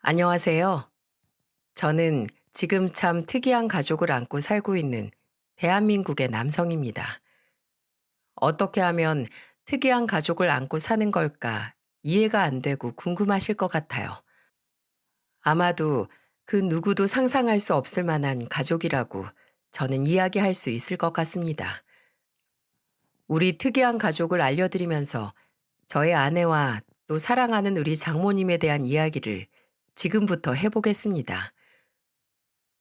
안녕하세요. 저는 지금 참 특이한 가족을 안고 살고 있는 대한민국의 남성입니다. 어떻게 하면 특이한 가족을 안고 사는 걸까 이해가 안 되고 궁금하실 것 같아요. 아마도 그 누구도 상상할 수 없을 만한 가족이라고 저는 이야기할 수 있을 것 같습니다. 우리 특이한 가족을 알려드리면서 저의 아내와 또 사랑하는 우리 장모님에 대한 이야기를 지금부터 해보겠습니다.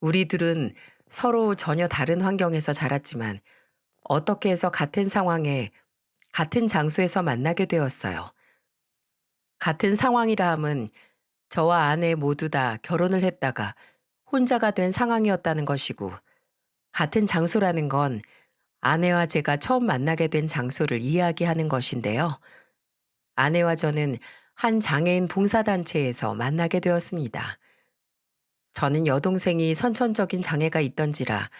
우리들은 서로 전혀 다른 환경에서 자랐지만 어떻게 해서 같은 상황에 같은 장소에서 만나게 되었어요. 같은 상황이라 함은 저와 아내 모두 다 결혼을 했다가 혼자가 된 상황이었다는 것이고, 같은 장소라는 건 아내와 제가 처음 만나게 된 장소를 이야기하는 것인데요. 아내와 저는 한 장애인 봉사단체에서 만나게 되었습니다. 저는 여동생이 선천적인 장애가 있던지라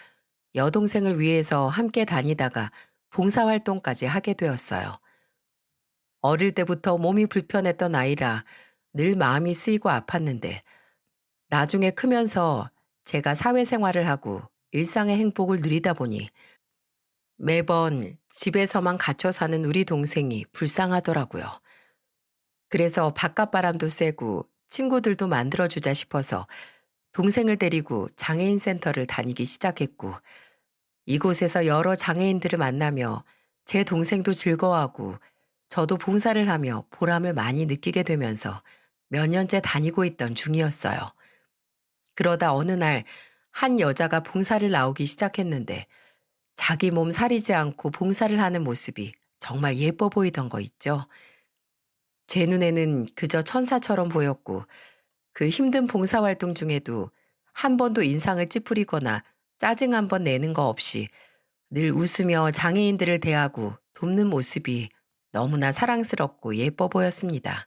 여동생을 위해서 함께 다니다가 봉사활동까지 하게 되었어요. 어릴 때부터 몸이 불편했던 아이라 늘 마음이 쓰이고 아팠는데, 나중에 크면서 제가 사회생활을 하고 일상의 행복을 누리다 보니 매번 집에서만 갇혀 사는 우리 동생이 불쌍하더라고요. 그래서 바깥바람도 쐬고 친구들도 만들어주자 싶어서 동생을 데리고 장애인 센터를 다니기 시작했고, 이곳에서 여러 장애인들을 만나며 제 동생도 즐거워하고 저도 봉사를 하며 보람을 많이 느끼게 되면서 몇 년째 다니고 있던 중이었어요. 그러다 어느 날 한 여자가 봉사를 나오기 시작했는데, 자기 몸 사리지 않고 봉사를 하는 모습이 정말 예뻐 보이던 거 있죠. 제 눈에는 그저 천사처럼 보였고, 그 힘든 봉사활동 중에도 한 번도 인상을 찌푸리거나 짜증 한 번 내는 거 없이 늘 웃으며 장애인들을 대하고 돕는 모습이 너무나 사랑스럽고 예뻐 보였습니다.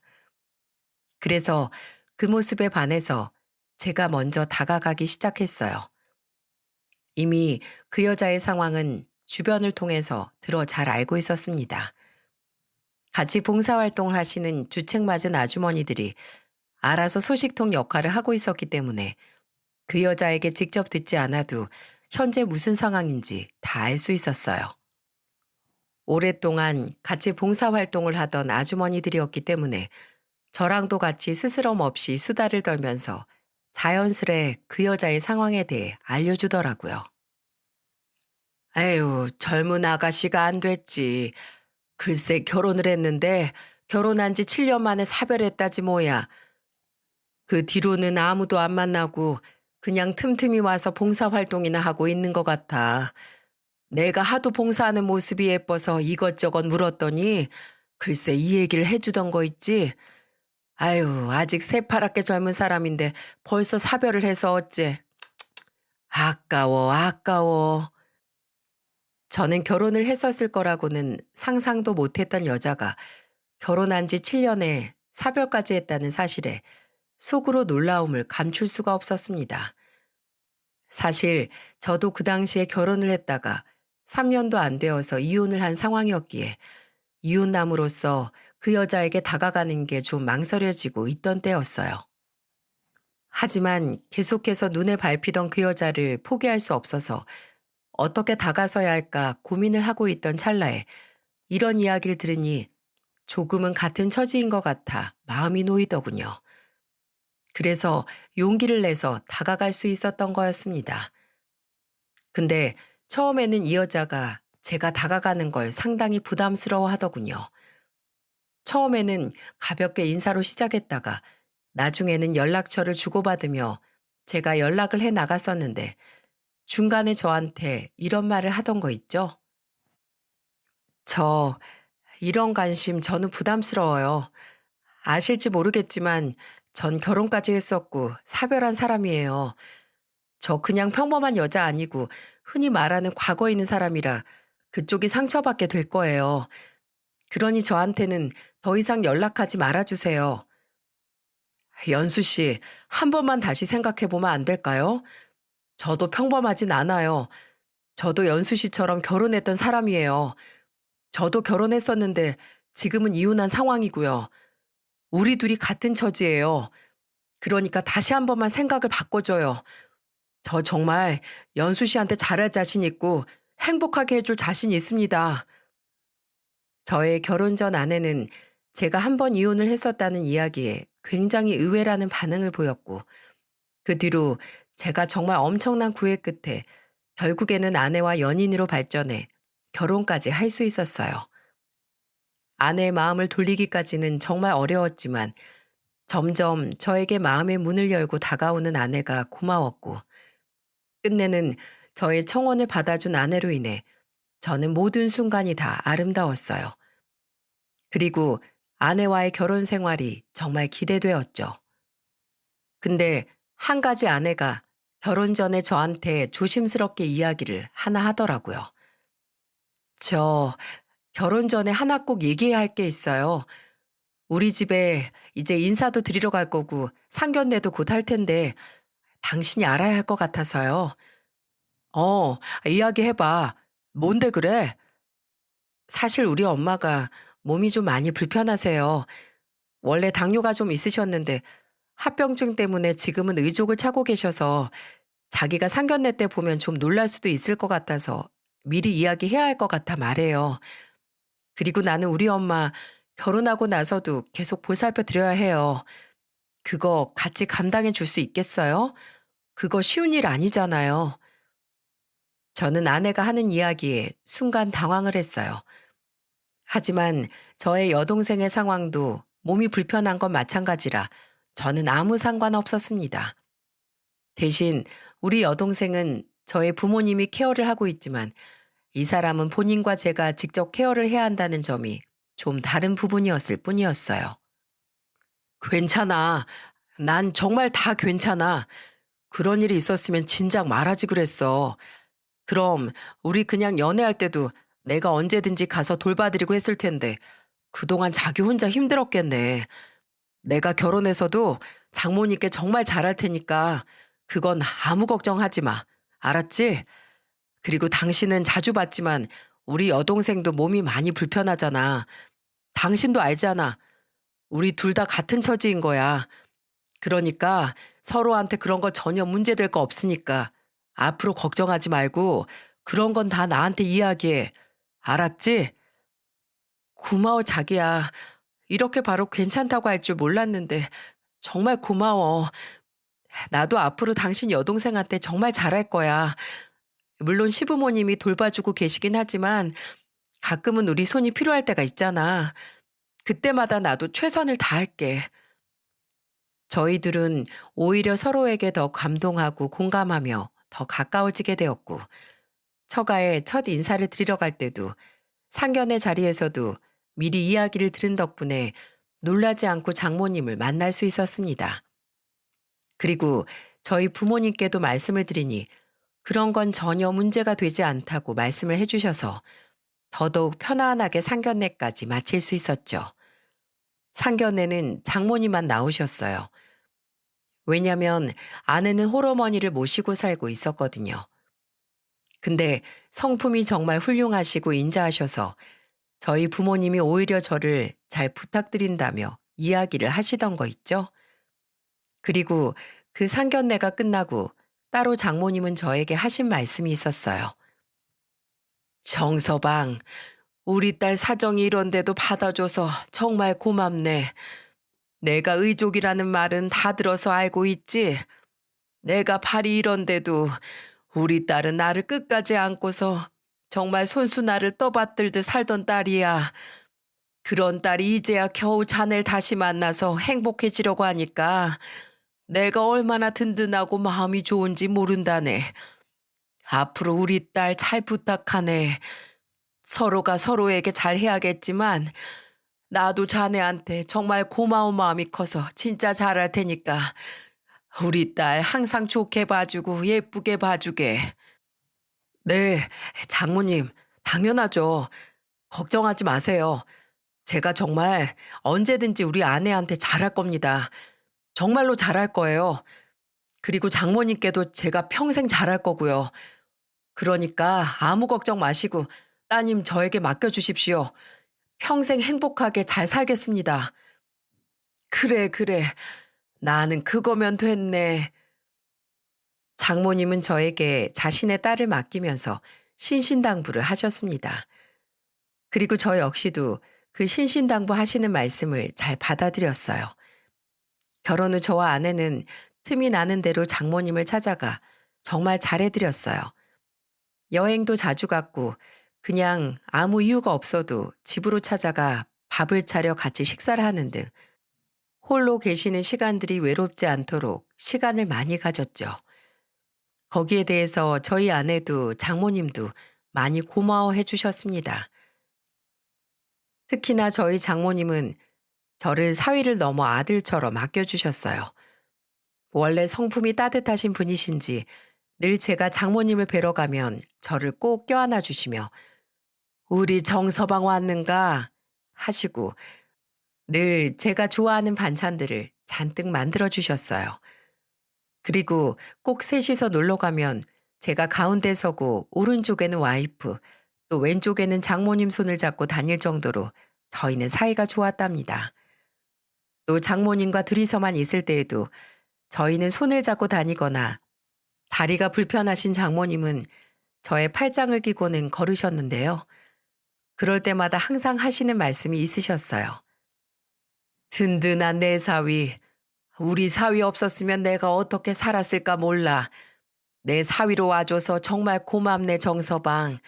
그래서 그 모습에 반해서 제가 먼저 다가가기 시작했어요. 이미 그 여자의 상황은 주변을 통해서 들어 잘 알고 있었습니다. 같이 봉사활동을 하시는 주책 맞은 아주머니들이 알아서 소식통 역할을 하고 있었기 때문에 그 여자에게 직접 듣지 않아도 현재 무슨 상황인지 다 알 수 있었어요. 오랫동안 같이 봉사활동을 하던 아주머니들이었기 때문에 저랑도 같이 스스럼 없이 수다를 떨면서 자연스레 그 여자의 상황에 대해 알려주더라고요. 에휴, 젊은 아가씨가 안 됐지. 글쎄 결혼을 했는데 결혼한 지 7년 만에 사별했다지 뭐야. 그 뒤로는 아무도 안 만나고 그냥 틈틈이 와서 봉사활동이나 하고 있는 것 같아. 내가 하도 봉사하는 모습이 예뻐서 이것저것 물었더니 글쎄 이 얘기를 해주던 거 있지. 아유, 아직 새파랗게 젊은 사람인데 벌써 사별을 해서 어째. 아까워, 아까워. 저는 결혼을 했었을 거라고는 상상도 못했던 여자가 결혼한 지 7년에 사별까지 했다는 사실에 속으로 놀라움을 감출 수가 없었습니다. 사실 저도 그 당시에 결혼을 했다가 3년도 안 되어서 이혼을 한 상황이었기에 이혼남으로서 그 여자에게 다가가는 게 좀 망설여지고 있던 때였어요. 하지만 계속해서 눈에 밟히던 그 여자를 포기할 수 없어서 어떻게 다가서야 할까 고민을 하고 있던 찰나에 이런 이야기를 들으니 조금은 같은 처지인 것 같아 마음이 놓이더군요. 그래서 용기를 내서 다가갈 수 있었던 거였습니다. 근데 처음에는 이 여자가 제가 다가가는 걸 상당히 부담스러워 하더군요. 처음에는 가볍게 인사로 시작했다가 나중에는 연락처를 주고받으며 제가 연락을 해 나갔었는데, 중간에 저한테 이런 말을 하던 거 있죠? 저, 이런 관심 저는 부담스러워요. 아실지 모르겠지만 전 결혼까지 했었고 사별한 사람이에요. 저 그냥 평범한 여자 아니고 흔히 말하는 과거에 있는 사람이라 그쪽이 상처받게 될 거예요. 그러니 저한테는 더 이상 연락하지 말아주세요. 연수 씨, 한 번만 다시 생각해 보면 안 될까요? 저도 평범하진 않아요. 저도 연수 씨처럼 결혼했던 사람이에요. 저도 결혼했었는데 지금은 이혼한 상황이고요. 우리 둘이 같은 처지예요. 그러니까 다시 한 번만 생각을 바꿔줘요. 저 정말 연수 씨한테 잘할 자신 있고 행복하게 해줄 자신 있습니다. 저의 결혼 전 아내는 제가 한 번 이혼을 했었다는 이야기에 굉장히 의외라는 반응을 보였고, 그 뒤로 제가 정말 엄청난 구애 끝에 결국에는 아내와 연인으로 발전해 결혼까지 할 수 있었어요. 아내의 마음을 돌리기까지는 정말 어려웠지만 점점 저에게 마음의 문을 열고 다가오는 아내가 고마웠고, 끝내는 저의 청혼을 받아준 아내로 인해 저는 모든 순간이 다 아름다웠어요. 그리고 아내와의 결혼 생활이 정말 기대되었죠. 근데 한 가지 아내가 결혼 전에 저한테 조심스럽게 이야기를 하나 하더라고요. 저 결혼 전에 하나 꼭 얘기해야 할 게 있어요. 우리 집에 이제 인사도 드리러 갈 거고 상견례도 곧 할 텐데 당신이 알아야 할 것 같아서요. 어, 이야기해봐. 뭔데 그래? 사실 우리 엄마가 몸이 좀 많이 불편하세요. 원래 당뇨가 좀 있으셨는데 합병증 때문에 지금은 의족을 차고 계셔서 자기가 상견례 때 보면 좀 놀랄 수도 있을 것 같아서 미리 이야기해야 할 것 같아 말해요. 그리고 나는 우리 엄마 결혼하고 나서도 계속 보살펴 드려야 해요. 그거 같이 감당해 줄 수 있겠어요? 그거 쉬운 일 아니잖아요. 저는 아내가 하는 이야기에 순간 당황을 했어요. 하지만 저의 여동생의 상황도 몸이 불편한 건 마찬가지라 저는 아무 상관없었습니다. 대신 우리 여동생은 저의 부모님이 케어를 하고 있지만 이 사람은 본인과 제가 직접 케어를 해야 한다는 점이 좀 다른 부분이었을 뿐이었어요. 괜찮아. 난 정말 다 괜찮아. 그런 일이 있었으면 진작 말하지 그랬어. 그럼 우리 그냥 연애할 때도 내가 언제든지 가서 돌봐드리고 했을 텐데 그동안 자기 혼자 힘들었겠네. 내가 결혼해서도 장모님께 정말 잘할 테니까 그건 아무 걱정하지 마. 알았지? 그리고 당신은 자주 봤지만 우리 여동생도 몸이 많이 불편하잖아. 당신도 알잖아. 우리 둘 다 같은 처지인 거야. 그러니까 서로한테 그런 거 전혀 문제될 거 없으니까 앞으로 걱정하지 말고 그런 건 다 나한테 이야기해. 알았지? 고마워, 자기야. 이렇게 바로 괜찮다고 할 줄 몰랐는데 정말 고마워. 나도 앞으로 당신 여동생한테 정말 잘할 거야. 물론 시부모님이 돌봐주고 계시긴 하지만 가끔은 우리 손이 필요할 때가 있잖아. 그때마다 나도 최선을 다할게. 저희들은 오히려 서로에게 더 감동하고 공감하며 더 가까워지게 되었고, 처가에 첫 인사를 드리러 갈 때도 상견례 자리에서도 미리 이야기를 들은 덕분에 놀라지 않고 장모님을 만날 수 있었습니다. 그리고 저희 부모님께도 말씀을 드리니 그런 건 전혀 문제가 되지 않다고 말씀을 해주셔서 더더욱 편안하게 상견례까지 마칠 수 있었죠. 상견례는 장모님만 나오셨어요. 왜냐면 아내는 홀어머니를 모시고 살고 있었거든요. 근데 성품이 정말 훌륭하시고 인자하셔서 저희 부모님이 오히려 저를 잘 부탁드린다며 이야기를 하시던 거 있죠? 그리고 그 상견례가 끝나고 따로 장모님은 저에게 하신 말씀이 있었어요. 정서방, 우리 딸 사정이 이런데도 받아줘서 정말 고맙네. 내가 의족이라는 말은 다 들어서 알고 있지? 내가 발이 이런데도 우리 딸은 나를 끝까지 안고서 정말 손수 나를 떠받들듯 살던 딸이야. 그런 딸이 이제야 겨우 자네를 다시 만나서 행복해지려고 하니까 내가 얼마나 든든하고 마음이 좋은지 모른다네. 앞으로 우리 딸 잘 부탁하네. 서로가 서로에게 잘해야겠지만 나도 자네한테 정말 고마운 마음이 커서 진짜 잘할 테니까 우리 딸 항상 좋게 봐주고 예쁘게 봐주게. 네, 장모님, 당연하죠. 걱정하지 마세요. 제가 정말 언제든지 우리 아내한테 잘할 겁니다. 정말로 잘할 거예요. 그리고 장모님께도 제가 평생 잘할 거고요. 그러니까 아무 걱정 마시고 따님 저에게 맡겨주십시오. 평생 행복하게 잘 살겠습니다. 그래, 그래. 나는 그거면 됐네. 장모님은 저에게 자신의 딸을 맡기면서 신신당부를 하셨습니다. 그리고 저 역시도 그 신신당부 하시는 말씀을 잘 받아들였어요. 결혼 후 저와 아내는 틈이 나는 대로 장모님을 찾아가 정말 잘해드렸어요. 여행도 자주 갔고 그냥 아무 이유가 없어도 집으로 찾아가 밥을 차려 같이 식사를 하는 등 홀로 계시는 시간들이 외롭지 않도록 시간을 많이 가졌죠. 거기에 대해서 저희 아내도 장모님도 많이 고마워해 주셨습니다. 특히나 저희 장모님은 저를 사위를 넘어 아들처럼 아껴주셨어요. 원래 성품이 따뜻하신 분이신지 늘 제가 장모님을 뵈러 가면 저를 꼭 껴안아 주시며 우리 정서방 왔는가 하시고 늘 제가 좋아하는 반찬들을 잔뜩 만들어 주셨어요. 그리고 꼭 셋이서 놀러 가면 제가 가운데 서고 오른쪽에는 와이프, 또 왼쪽에는 장모님 손을 잡고 다닐 정도로 저희는 사이가 좋았답니다. 또 장모님과 둘이서만 있을 때에도 저희는 손을 잡고 다니거나 다리가 불편하신 장모님은 저의 팔짱을 끼고는 걸으셨는데요. 그럴 때마다 항상 하시는 말씀이 있으셨어요. 든든한 내 사위, 우리 사위 없었으면 내가 어떻게 살았을까 몰라. 내 사위로 와줘서 정말 고맙네 정서방.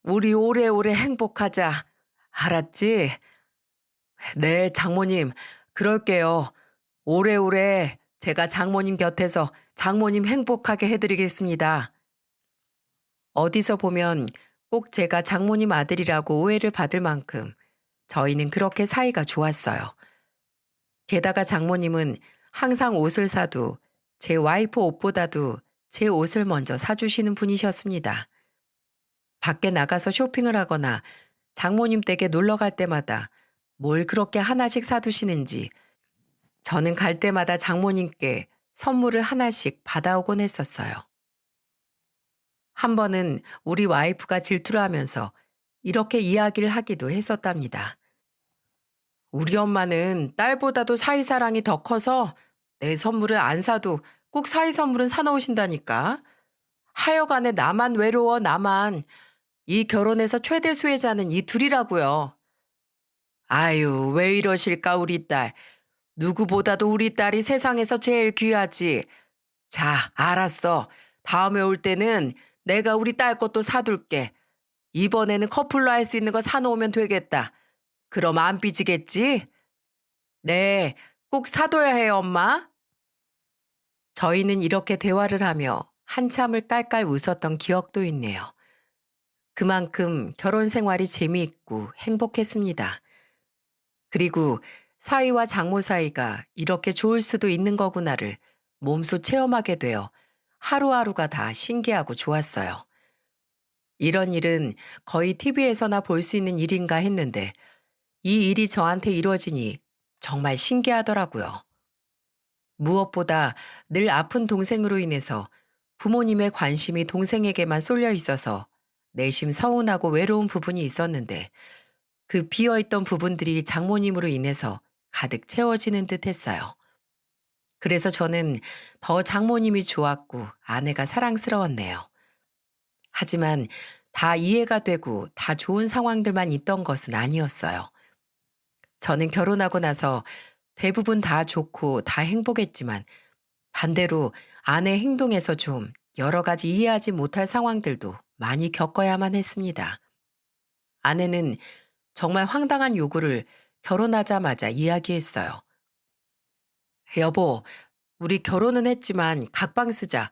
우리 오래오래 행복하자. 알았지? 네, 장모님. 그럴게요. 오래오래 제가 장모님 곁에서 장모님 행복하게 해드리겠습니다. 어디서 보면 꼭 제가 장모님 아들이라고 오해를 받을 만큼 저희는 그렇게 사이가 좋았어요. 게다가 장모님은 항상 옷을 사도 제 와이프 옷보다도 제 옷을 먼저 사주시는 분이셨습니다. 밖에 나가서 쇼핑을 하거나 장모님 댁에 놀러 갈 때마다 뭘 그렇게 하나씩 사두시는지 저는 갈 때마다 장모님께 선물을 하나씩 받아오곤 했었어요. 한 번은 우리 와이프가 질투를 하면서 이렇게 이야기를 하기도 했었답니다. 우리 엄마는 딸보다도 사위사랑이 더 커서 내 선물을 안 사도 꼭 사위 선물은 사놓으신다니까. 하여간에 나만 외로워 나만. 이 결혼에서 최대 수혜자는 이 둘이라고요. 아유, 왜 이러실까 우리 딸. 누구보다도 우리 딸이 세상에서 제일 귀하지. 자, 알았어. 다음에 올 때는 내가 우리 딸 것도 사둘게. 이번에는 커플로 할 수 있는 거 사놓으면 되겠다. 그럼 안 삐지겠지? 네, 꼭 사둬야 해요, 엄마. 저희는 이렇게 대화를 하며 한참을 깔깔 웃었던 기억도 있네요. 그만큼 결혼 생활이 재미있고 행복했습니다. 그리고 사위와 장모 사이가 이렇게 좋을 수도 있는 거구나를 몸소 체험하게 되어 하루하루가 다 신기하고 좋았어요. 이런 일은 거의 TV에서나 볼 수 있는 일인가 했는데 이 일이 저한테 이루어지니 정말 신기하더라고요. 무엇보다 늘 아픈 동생으로 인해서 부모님의 관심이 동생에게만 쏠려 있어서 내심 서운하고 외로운 부분이 있었는데 그 비어있던 부분들이 장모님으로 인해서 가득 채워지는 듯 했어요. 그래서 저는 더 장모님이 좋았고 아내가 사랑스러웠네요. 하지만 다 이해가 되고 다 좋은 상황들만 있던 것은 아니었어요. 저는 결혼하고 나서 대부분 다 좋고 다 행복했지만 반대로 아내 행동에서 좀 여러 가지 이해하지 못할 상황들도 많이 겪어야만 했습니다. 아내는 정말 황당한 요구를 결혼하자마자 이야기했어요. 여보, 우리 결혼은 했지만 각방 쓰자.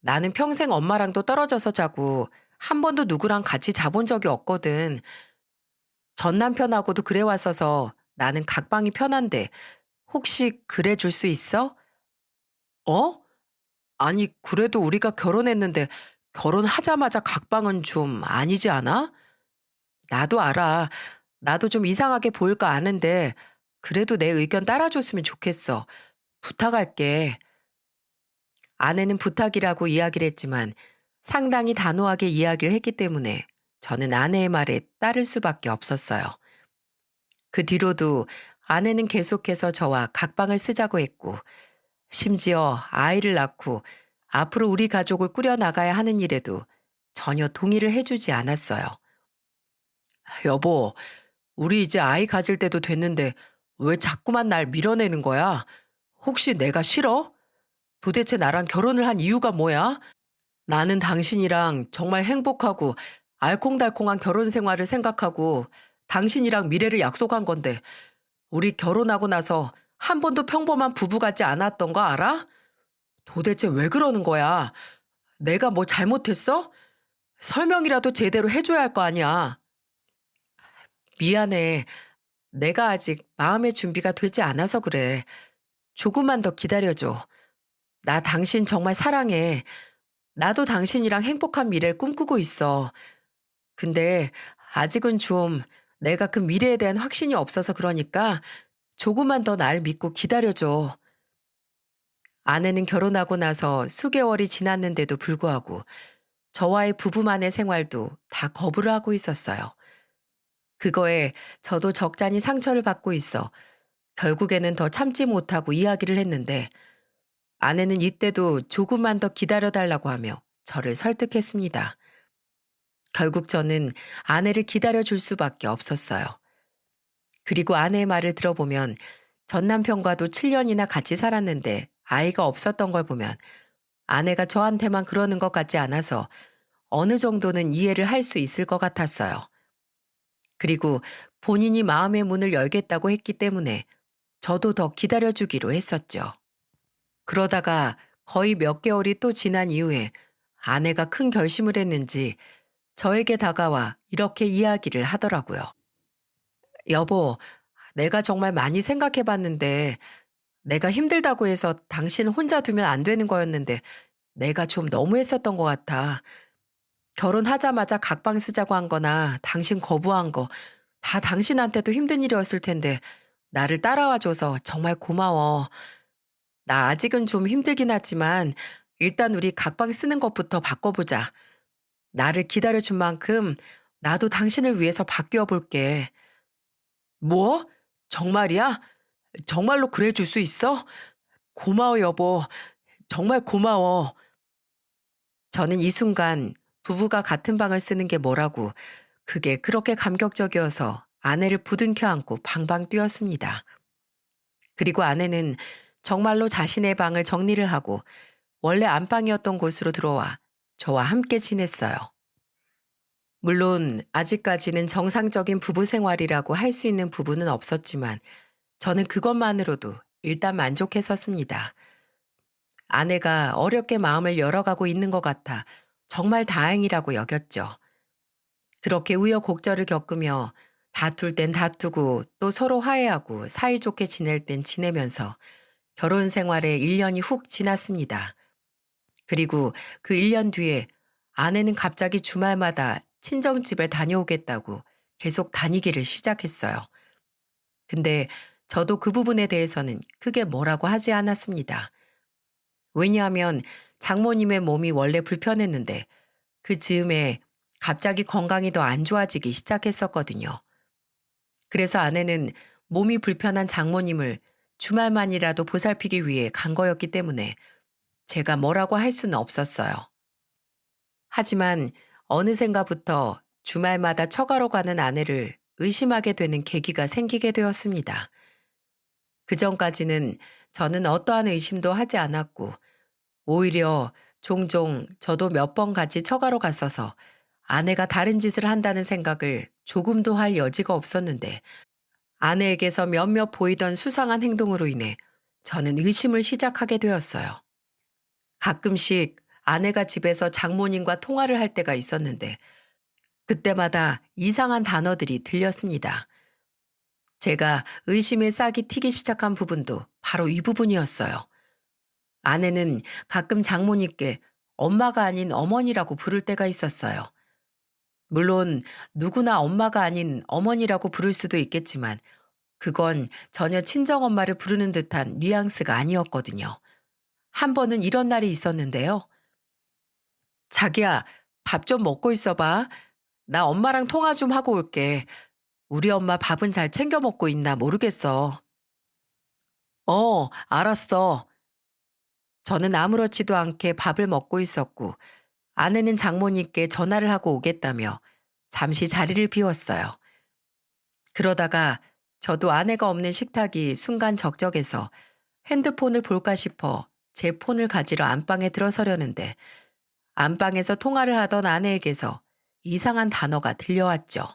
나는 평생 엄마랑도 떨어져서 자고 한 번도 누구랑 같이 자본 적이 없거든. 전 남편하고도 그래 왔어서 나는 각방이 편한데 혹시 그래 줄 수 있어? 어? 아니, 그래도 우리가 결혼했는데 결혼하자마자 각방은 좀 아니지 않아? 나도 알아. 나도 좀 이상하게 보일까 아는데 그래도 내 의견 따라줬으면 좋겠어. 부탁할게. 아내는 부탁이라고 이야기를 했지만 상당히 단호하게 이야기를 했기 때문에 저는 아내의 말에 따를 수밖에 없었어요. 그 뒤로도 아내는 계속해서 저와 각방을 쓰자고 했고, 심지어 아이를 낳고 앞으로 우리 가족을 꾸려나가야 하는 일에도 전혀 동의를 해주지 않았어요. 여보, 우리 이제 아이 가질 때도 됐는데 왜 자꾸만 날 밀어내는 거야? 혹시 내가 싫어? 도대체 나랑 결혼을 한 이유가 뭐야? 나는 당신이랑 정말 행복하고 알콩달콩한 결혼 생활을 생각하고 당신이랑 미래를 약속한 건데 우리 결혼하고 나서 한 번도 평범한 부부 같지 않았던 거 알아? 도대체 왜 그러는 거야? 내가 뭐 잘못했어? 설명이라도 제대로 해줘야 할 거 아니야. 미안해. 내가 아직 마음의 준비가 되지 않아서 그래. 조금만 더 기다려줘. 나 당신 정말 사랑해. 나도 당신이랑 행복한 미래를 꿈꾸고 있어. 근데 아직은 좀 내가 그 미래에 대한 확신이 없어서 그러니까 조금만 더 날 믿고 기다려줘. 아내는 결혼하고 나서 수개월이 지났는데도 불구하고 저와의 부부만의 생활도 다 거부를 하고 있었어요. 그거에 저도 적잖이 상처를 받고 있어 결국에는 더 참지 못하고 이야기를 했는데 아내는 이때도 조금만 더 기다려달라고 하며 저를 설득했습니다. 결국 저는 아내를 기다려줄 수밖에 없었어요. 그리고 아내의 말을 들어보면 전 남편과도 7년이나 같이 살았는데 아이가 없었던 걸 보면 아내가 저한테만 그러는 것 같지 않아서 어느 정도는 이해를 할 수 있을 것 같았어요. 그리고 본인이 마음의 문을 열겠다고 했기 때문에 저도 더 기다려주기로 했었죠. 그러다가 거의 몇 개월이 또 지난 이후에 아내가 큰 결심을 했는지 저에게 다가와 이렇게 이야기를 하더라고요. 여보, 내가 정말 많이 생각해 봤는데 내가 힘들다고 해서 당신 혼자 두면 안 되는 거였는데 내가 좀 너무했었던 것 같아. 결혼하자마자 각방 쓰자고 한 거나 당신 거부한 거 다 당신한테도 힘든 일이었을 텐데 나를 따라와 줘서 정말 고마워. 나 아직은 좀 힘들긴 하지만 일단 우리 각방 쓰는 것부터 바꿔보자. 나를 기다려준 만큼 나도 당신을 위해서 바뀌어 볼게. 뭐? 정말이야? 정말로 그래 줄 수 있어? 고마워, 여보. 정말 고마워. 저는 이 순간 부부가 같은 방을 쓰는 게 뭐라고 그게 그렇게 감격적이어서 아내를 부둥켜 안고 방방 뛰었습니다. 그리고 아내는 정말로 자신의 방을 정리를 하고 원래 안방이었던 곳으로 들어와 저와 함께 지냈어요. 물론 아직까지는 정상적인 부부 생활이라고 할 수 있는 부분은 없었지만 저는 그것만으로도 일단 만족했었습니다. 아내가 어렵게 마음을 열어가고 있는 것 같아 정말 다행이라고 여겼죠. 그렇게 우여곡절을 겪으며 다툴 땐 다투고 또 서로 화해하고 사이좋게 지낼 땐 지내면서 결혼 생활에 1년이 훅 지났습니다. 그리고 그 1년 뒤에 아내는 갑자기 주말마다 친정집에 다녀오겠다고 계속 다니기를 시작했어요. 근데 저도 그 부분에 대해서는 크게 뭐라고 하지 않았습니다. 왜냐하면 장모님의 몸이 원래 불편했는데 그 즈음에 갑자기 건강이 더 안 좋아지기 시작했었거든요. 그래서 아내는 몸이 불편한 장모님을 주말만이라도 보살피기 위해 간 거였기 때문에 제가 뭐라고 할 수는 없었어요. 하지만 어느샌가부터 주말마다 처가로 가는 아내를 의심하게 되는 계기가 생기게 되었습니다. 그전까지는 저는 어떠한 의심도 하지 않았고 오히려 종종 저도 몇 번 같이 처가로 갔어서 아내가 다른 짓을 한다는 생각을 조금도 할 여지가 없었는데 아내에게서 몇몇 보이던 수상한 행동으로 인해 저는 의심을 시작하게 되었어요. 가끔씩 아내가 집에서 장모님과 통화를 할 때가 있었는데 그때마다 이상한 단어들이 들렸습니다. 제가 의심의 싹이 튀기 시작한 부분도 바로 이 부분이었어요. 아내는 가끔 장모님께 엄마가 아닌 어머니라고 부를 때가 있었어요. 물론 누구나 엄마가 아닌 어머니라고 부를 수도 있겠지만 그건 전혀 친정엄마를 부르는 듯한 뉘앙스가 아니었거든요. 한 번은 이런 날이 있었는데요. 자기야, 밥 좀 먹고 있어봐. 나 엄마랑 통화 좀 하고 올게. 우리 엄마 밥은 잘 챙겨 먹고 있나 모르겠어. 알았어. 저는 아무렇지도 않게 밥을 먹고 있었고, 아내는 장모님께 전화를 하고 오겠다며 잠시 자리를 비웠어요. 그러다가 저도 아내가 없는 식탁이 순간 적적해서 핸드폰을 볼까 싶어 제 폰을 가지러 안방에 들어서려는데 안방에서 통화를 하던 아내에게서 이상한 단어가 들려왔죠.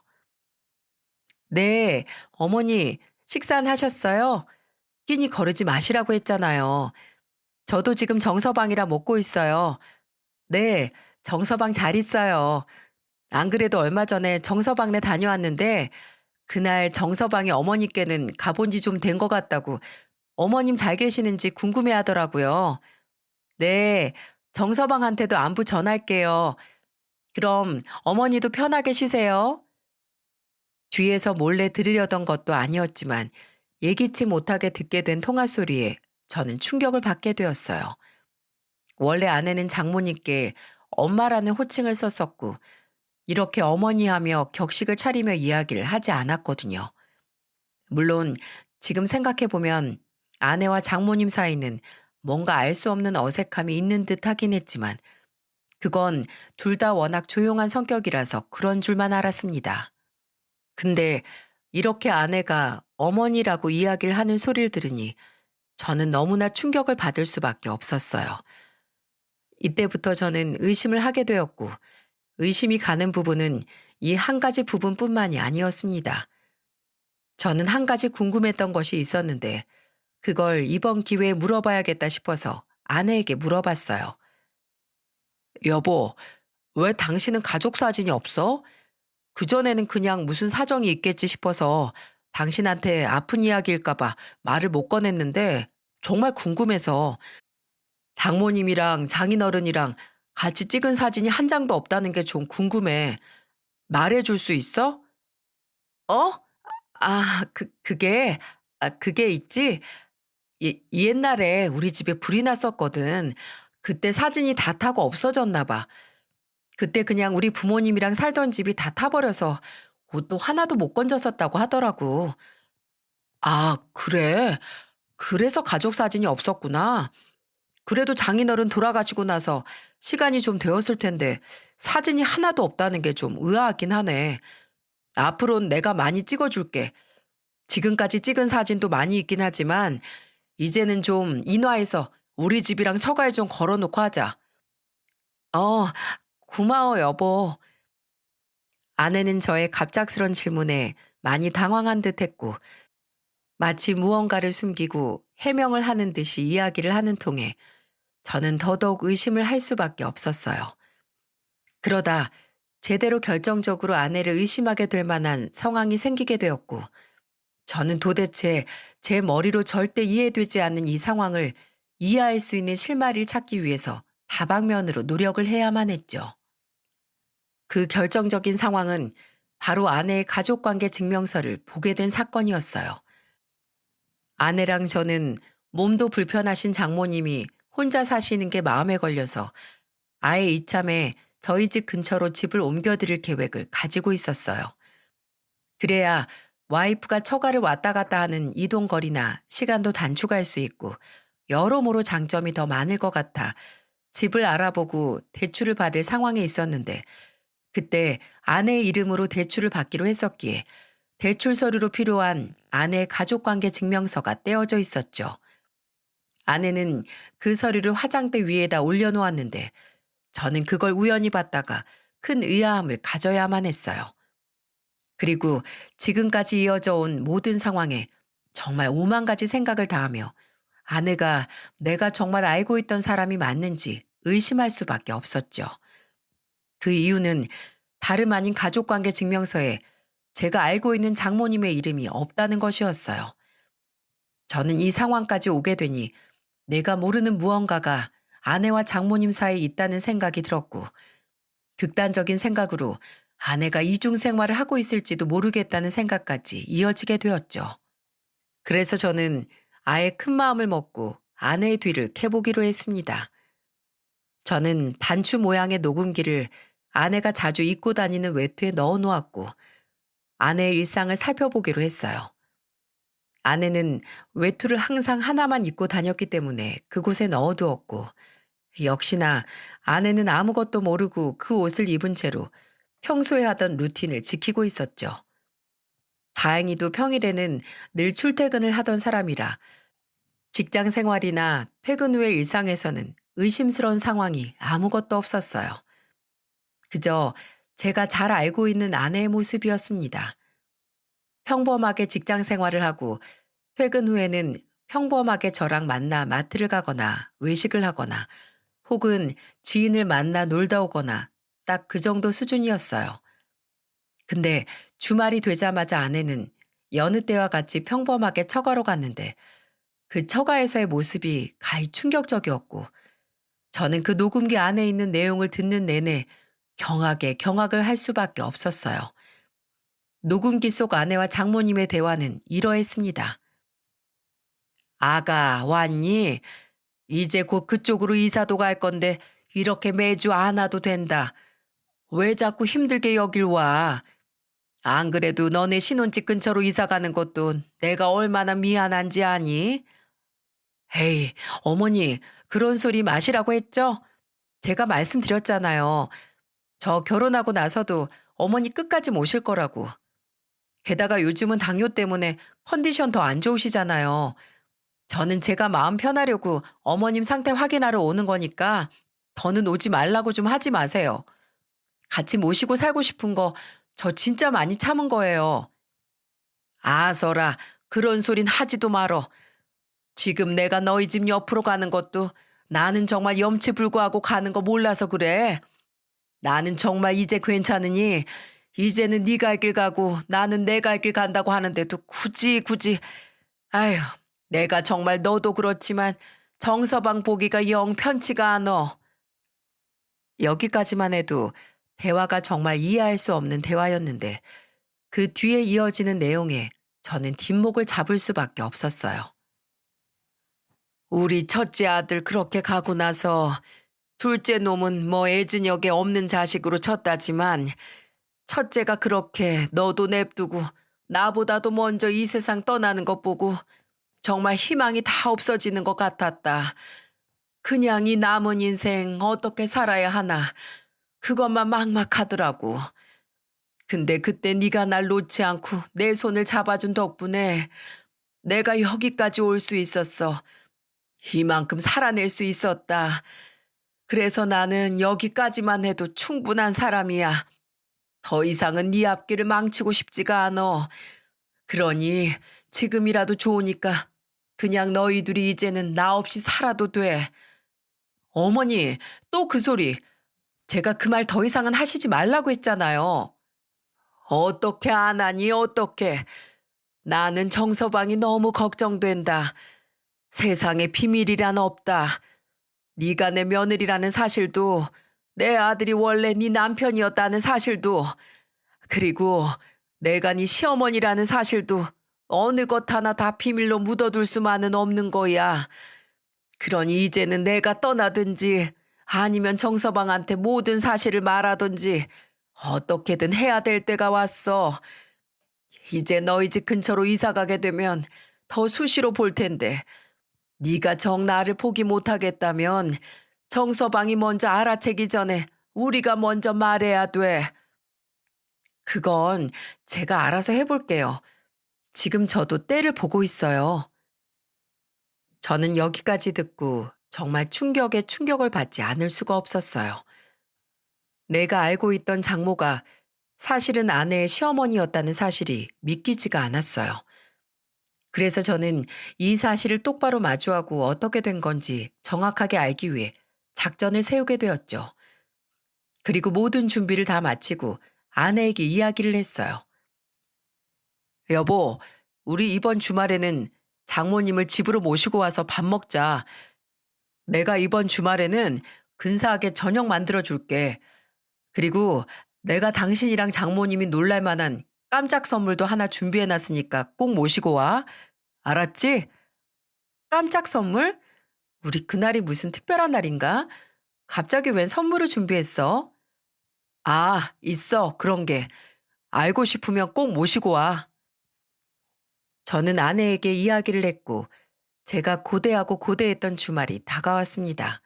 네, 어머니, 식사는 하셨어요? 끼니 거르지 마시라고 했잖아요. 저도 지금 정서방이라 먹고 있어요. 네, 정서방 잘 있어요. 안 그래도 얼마 전에 정서방네 다녀왔는데 그날 정서방이 어머니께는 가본 지 좀 된 것 같다고 어머님 잘 계시는지 궁금해 하더라고요. 네, 정서방한테도 안부 전할게요. 그럼 어머니도 편하게 쉬세요. 뒤에서 몰래 들으려던 것도 아니었지만 예기치 못하게 듣게 된 통화 소리에 저는 충격을 받게 되었어요. 원래 아내는 장모님께 엄마라는 호칭을 썼었고 이렇게 어머니 하며 격식을 차리며 이야기를 하지 않았거든요. 물론 지금 생각해보면 아내와 장모님 사이는 뭔가 알 수 없는 어색함이 있는 듯 하긴 했지만 그건 둘 다 워낙 조용한 성격이라서 그런 줄만 알았습니다. 근데 이렇게 아내가 어머니라고 이야기를 하는 소리를 들으니 저는 너무나 충격을 받을 수밖에 없었어요. 이때부터 저는 의심을 하게 되었고 의심이 가는 부분은 이 한 가지 부분뿐만이 아니었습니다. 저는 한 가지 궁금했던 것이 있었는데 그걸 이번 기회에 물어봐야겠다 싶어서 아내에게 물어봤어요. 여보, 왜 당신은 가족 사진이 없어? 그전에는 그냥 무슨 사정이 있겠지 싶어서 당신한테 아픈 이야기일까봐 말을 못 꺼냈는데 정말 궁금해서 장모님이랑 장인어른이랑 같이 찍은 사진이 한 장도 없다는 게 좀 궁금해. 말해줄 수 있어? 어? 그게 있지? 옛날에 우리 집에 불이 났었거든. 그때 사진이 다 타고 없어졌나 봐. 그때 그냥 우리 부모님이랑 살던 집이 다 타버려서 옷도 하나도 못 건졌었다고 하더라고. 아, 그래? 그래서 가족 사진이 없었구나. 그래도 장인어른 돌아가시고 나서 시간이 좀 되었을 텐데 사진이 하나도 없다는 게 좀 의아하긴 하네. 앞으로는 내가 많이 찍어줄게. 지금까지 찍은 사진도 많이 있긴 하지만 이제는 좀 인화해서 우리 집이랑 처가에 좀 걸어놓고 하자. 어, 고마워, 여보. 아내는 저의 갑작스런 질문에 많이 당황한 듯 했고, 마치 무언가를 숨기고 해명을 하는 듯이 이야기를 하는 통에 저는 더더욱 의심을 할 수밖에 없었어요. 그러다 제대로 결정적으로 아내를 의심하게 될 만한 상황이 생기게 되었고, 저는 도대체 제 머리로 절대 이해되지 않는 이 상황을 이해할 수 있는 실마리를 찾기 위해서 다방면으로 노력을 해야만 했죠. 그 결정적인 상황은 바로 아내의 가족관계 증명서를 보게 된 사건이었어요. 아내랑 저는 몸도 불편하신 장모님이 혼자 사시는 게 마음에 걸려서 아예 이참에 저희 집 근처로 집을 옮겨드릴 계획을 가지고 있었어요. 그래야 와이프가 처가를 왔다 갔다 하는 이동거리나 시간도 단축할 수 있고 여러모로 장점이 더 많을 것 같아 집을 알아보고 대출을 받을 상황에 있었는데 그때 아내의 이름으로 대출을 받기로 했었기에 대출 서류로 필요한 아내의 가족관계 증명서가 떼어져 있었죠. 아내는 그 서류를 화장대 위에다 올려놓았는데 저는 그걸 우연히 봤다가 큰 의아함을 가져야만 했어요. 그리고 지금까지 이어져 온 모든 상황에 정말 오만 가지 생각을 다하며 아내가 내가 정말 알고 있던 사람이 맞는지 의심할 수밖에 없었죠. 그 이유는 다름 아닌 가족관계 증명서에 제가 알고 있는 장모님의 이름이 없다는 것이었어요. 저는 이 상황까지 오게 되니 내가 모르는 무언가가 아내와 장모님 사이에 있다는 생각이 들었고 극단적인 생각으로 아내가 이중 생활을 하고 있을지도 모르겠다는 생각까지 이어지게 되었죠. 그래서 저는 아예 큰 마음을 먹고 아내의 뒤를 캐보기로 했습니다. 저는 단추 모양의 녹음기를 아내가 자주 입고 다니는 외투에 넣어 놓았고 아내의 일상을 살펴보기로 했어요. 아내는 외투를 항상 하나만 입고 다녔기 때문에 그곳에 넣어두었고, 역시나 아내는 아무것도 모르고 그 옷을 입은 채로 평소에 하던 루틴을 지키고 있었죠. 다행히도 평일에는 늘 출퇴근을 하던 사람이라 직장 생활이나 퇴근 후의 일상에서는 의심스러운 상황이 아무것도 없었어요. 그저 제가 잘 알고 있는 아내의 모습이었습니다. 평범하게 직장 생활을 하고 퇴근 후에는 평범하게 저랑 만나 마트를 가거나 외식을 하거나 혹은 지인을 만나 놀다 오거나 딱 그 정도 수준이었어요. 근데 주말이 되자마자 아내는 여느 때와 같이 평범하게 처가로 갔는데 그 처가에서의 모습이 가히 충격적이었고 저는 그 녹음기 안에 있는 내용을 듣는 내내 경악에 경악을 할 수밖에 없었어요. 녹음기 속 아내와 장모님의 대화는 이러했습니다. 아가 왔니? 이제 곧 그쪽으로 이사도 갈 건데 이렇게 매주 안 와도 된다. 왜 자꾸 힘들게 여길 와? 안 그래도 너네 신혼집 근처로 이사 가는 것도 내가 얼마나 미안한지 아니? 에이, 어머니, 그런 소리 마시라고 했죠? 제가 말씀드렸잖아요. 저 결혼하고 나서도 어머니 끝까지 모실 거라고. 게다가 요즘은 당뇨 때문에 컨디션 더 안 좋으시잖아요. 저는 제가 마음 편하려고 어머님 상태 확인하러 오는 거니까 더는 오지 말라고 좀 하지 마세요. 같이 모시고 살고 싶은 거 저 진짜 많이 참은 거예요. 아서라, 그런 소린 하지도 말어. 지금 내가 너희 집 옆으로 가는 것도 나는 정말 염치불구하고 가는 거 몰라서 그래. 나는 정말 이제 괜찮으니 이제는 네 갈 길 가고 나는 내 갈 길 간다고 하는데도 굳이 아휴, 내가 정말 너도 그렇지만 정서방 보기가 영 편치가 않어. 여기까지만 해도 대화가 정말 이해할 수 없는 대화였는데 그 뒤에 이어지는 내용에 저는 뒷목을 잡을 수밖에 없었어요. 우리 첫째 아들 그렇게 가고 나서 둘째 놈은 뭐 애진역에 없는 자식으로 쳤다지만 첫째가 그렇게 너도 냅두고 나보다도 먼저 이 세상 떠나는 것 보고 정말 희망이 다 없어지는 것 같았다. 그냥 이 남은 인생 어떻게 살아야 하나 그것만 막막하더라고. 근데 그때 네가 날 놓지 않고 내 손을 잡아준 덕분에 내가 여기까지 올 수 있었어. 이만큼 살아낼 수 있었다. 그래서 나는 여기까지만 해도 충분한 사람이야. 더 이상은 네 앞길을 망치고 싶지가 않어. 그러니 지금이라도 좋으니까 그냥 너희들이 이제는 나 없이 살아도 돼. 어머니, 또 그 소리. 제가 그 말 더 이상은 하시지 말라고 했잖아요. 어떻게 안 하니, 어떻게. 나는 정서방이 너무 걱정된다. 세상에 비밀이란 없다. 네가 내 며느리라는 사실도, 내 아들이 원래 네 남편이었다는 사실도, 그리고 내가 네 시어머니라는 사실도 어느 것 하나 다 비밀로 묻어둘 수만은 없는 거야. 그러니 이제는 내가 떠나든지 아니면 정서방한테 모든 사실을 말하든지 어떻게든 해야 될 때가 왔어. 이제 너희 집 근처로 이사 가게 되면 더 수시로 볼 텐데 네가 정 나를 포기 못하겠다면 정서방이 먼저 알아채기 전에 우리가 먼저 말해야 돼. 그건 제가 알아서 해볼게요. 지금 저도 때를 보고 있어요. 저는 여기까지 듣고 정말 충격에 충격을 받지 않을 수가 없었어요. 내가 알고 있던 장모가 사실은 아내의 시어머니였다는 사실이 믿기지가 않았어요. 그래서 저는 이 사실을 똑바로 마주하고 어떻게 된 건지 정확하게 알기 위해 작전을 세우게 되었죠. 그리고 모든 준비를 다 마치고 아내에게 이야기를 했어요. 여보, 우리 이번 주말에는 장모님을 집으로 모시고 와서 밥 먹자. 내가 이번 주말에는 근사하게 저녁 만들어 줄게. 그리고 내가 당신이랑 장모님이 놀랄 만한 깜짝 선물도 하나 준비해 놨으니까 꼭 모시고 와. 알았지? 깜짝 선물? 우리 그날이 무슨 특별한 날인가? 갑자기 웬 선물을 준비했어? 아, 있어. 그런 게. 알고 싶으면 꼭 모시고 와. 저는 아내에게 이야기를 했고 제가 고대하고 고대했던 주말이 다가왔습니다.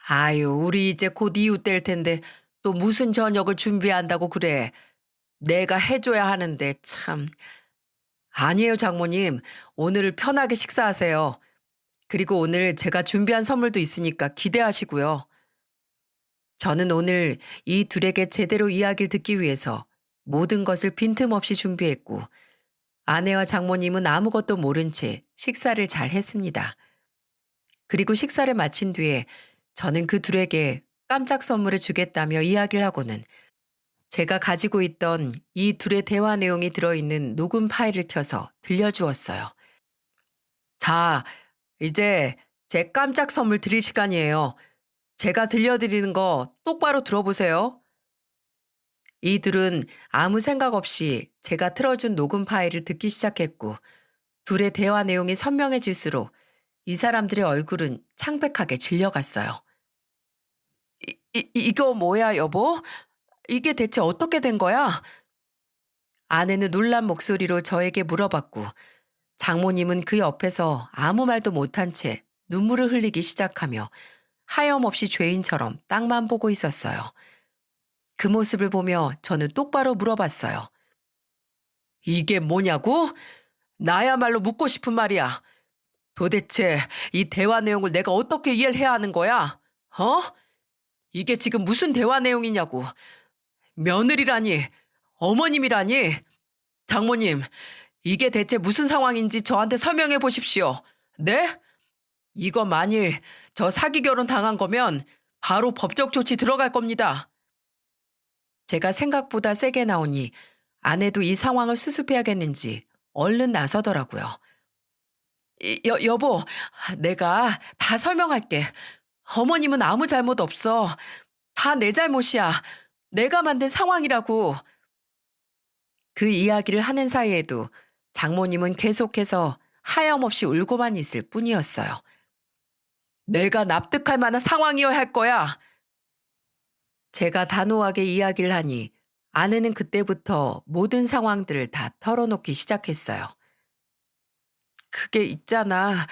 아유, 우리 이제 곧 이웃 될 텐데 또 무슨 저녁을 준비한다고 그래. 내가 해줘야 하는데 참. 아니에요, 장모님. 오늘 편하게 식사하세요. 그리고 오늘 제가 준비한 선물도 있으니까 기대하시고요. 저는 오늘 이 둘에게 제대로 이야기를 듣기 위해서 모든 것을 빈틈없이 준비했고 아내와 장모님은 아무것도 모른 채 식사를 잘 했습니다. 그리고 식사를 마친 뒤에 저는 그 둘에게 깜짝 선물을 주겠다며 이야기를 하고는 제가 가지고 있던 이 둘의 대화 내용이 들어있는 녹음 파일을 켜서 들려주었어요. 자, 이제 제 깜짝 선물 드릴 시간이에요. 제가 들려드리는 거 똑바로 들어보세요. 이 둘은 아무 생각 없이 제가 틀어준 녹음 파일을 듣기 시작했고 둘의 대화 내용이 선명해질수록 이 사람들의 얼굴은 창백하게 질려갔어요. 이거 뭐야, 여보? 이게 대체 어떻게 된 거야? 아내는 놀란 목소리로 저에게 물어봤고 장모님은 그 옆에서 아무 말도 못한 채 눈물을 흘리기 시작하며 하염없이 죄인처럼 땅만 보고 있었어요. 그 모습을 보며 저는 똑바로 물어봤어요. 이게 뭐냐고? 나야말로 묻고 싶은 말이야. 도대체 이 대화 내용을 내가 어떻게 이해를 해야 하는 거야? 어? 이게 지금 무슨 대화 내용이냐고. 며느리라니, 어머님이라니. 장모님, 이게 대체 무슨 상황인지 저한테 설명해 보십시오. 네? 이거 만일 저 사기 결혼 당한 거면 바로 법적 조치 들어갈 겁니다. 제가 생각보다 세게 나오니 아내도 이 상황을 수습해야겠는지 얼른 나서더라고요. 여보, 내가 다 설명할게. 어머님은 아무 잘못 없어. 다 내 잘못이야. 내가 만든 상황이라고. 그 이야기를 하는 사이에도 장모님은 계속해서 하염없이 울고만 있을 뿐이었어요. 내가 납득할 만한 상황이어야 할 거야. 제가 단호하게 이야기를 하니 아내는 그때부터 모든 상황들을 다 털어놓기 시작했어요. 그게 있잖아.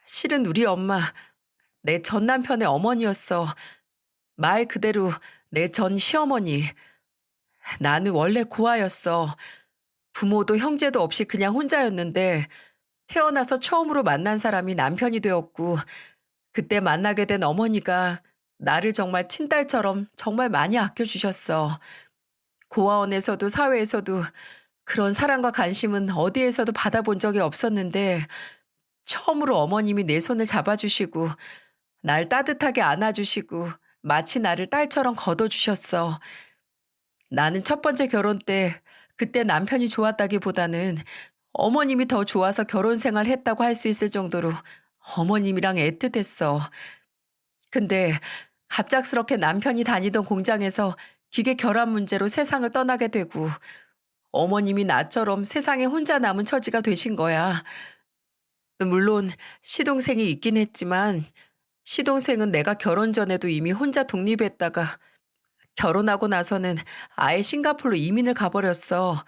실은 우리 엄마, 내 전 남편의 어머니였어. 말 그대로 내 전 시어머니. 나는 원래 고아였어. 부모도 형제도 없이 그냥 혼자였는데 태어나서 처음으로 만난 사람이 남편이 되었고 그때 만나게 된 어머니가 나를 정말 친딸처럼 정말 많이 아껴주셨어. 고아원에서도 사회에서도 그런 사랑과 관심은 어디에서도 받아본 적이 없었는데 처음으로 어머님이 내 손을 잡아주시고 날 따뜻하게 안아주시고 마치 나를 딸처럼 걷어주셨어. 나는 첫 번째 결혼 때 그때 남편이 좋았다기보다는 어머님이 더 좋아서 결혼 생활 했다고 할 수 있을 정도로 어머님이랑 애틋했어. 근데 갑작스럽게 남편이 다니던 공장에서 기계 결함 문제로 세상을 떠나게 되고 어머님이 나처럼 세상에 혼자 남은 처지가 되신 거야. 물론 시동생이 있긴 했지만 시동생은 내가 결혼 전에도 이미 혼자 독립했다가 결혼하고 나서는 아예 싱가포르로 이민을 가버렸어.